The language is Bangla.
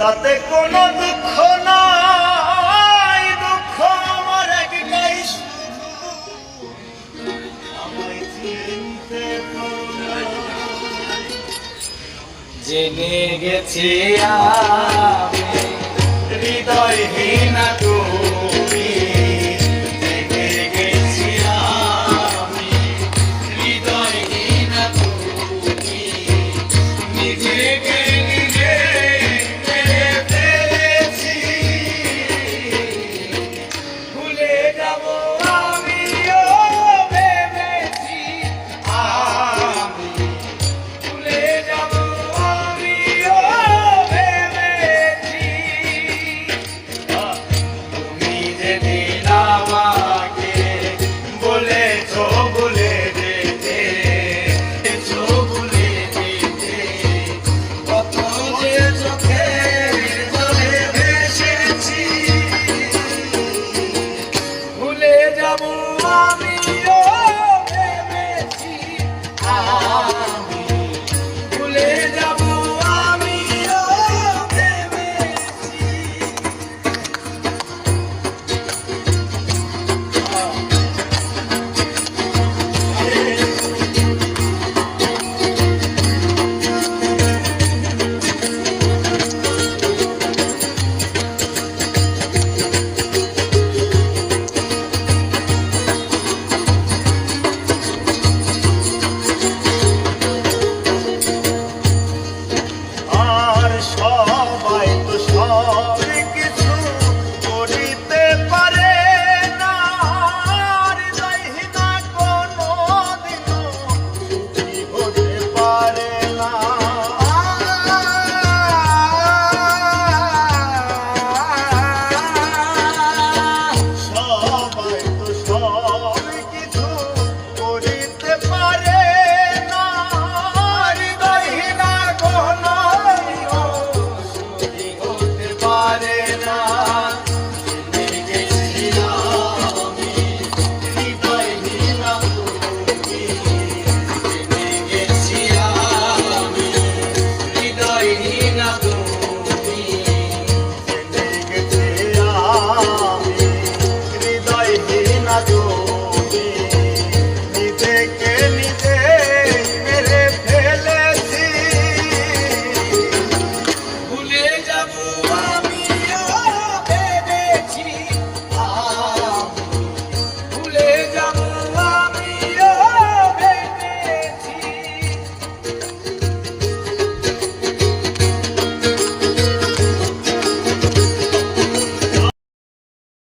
তাতে কোনো দুঃখ নাই, দুঃখ আমার একটাই শুধু আমায় চিনতে জেনে গেছি আমি হৃদয়হীন তুমি, জেনে গেছি আমি হৃদয়হীন তুমি, নিজেকে নিজে মেরে ফেলেছি, ভুলে যাব আমিও ভেবেছি, আমি ভুলে যাব আমিও ভেবেছি। তুমি যেদিন আমাকে বলেছ ভুলে যেতে, ভুলে যেতে, কত যে চোখে জলে ভেসেছি, ভুলে যাব আমিও ভেবেছি, আমি ভুলে যাব আমিও ভেবেছি। আর সবাই তো সব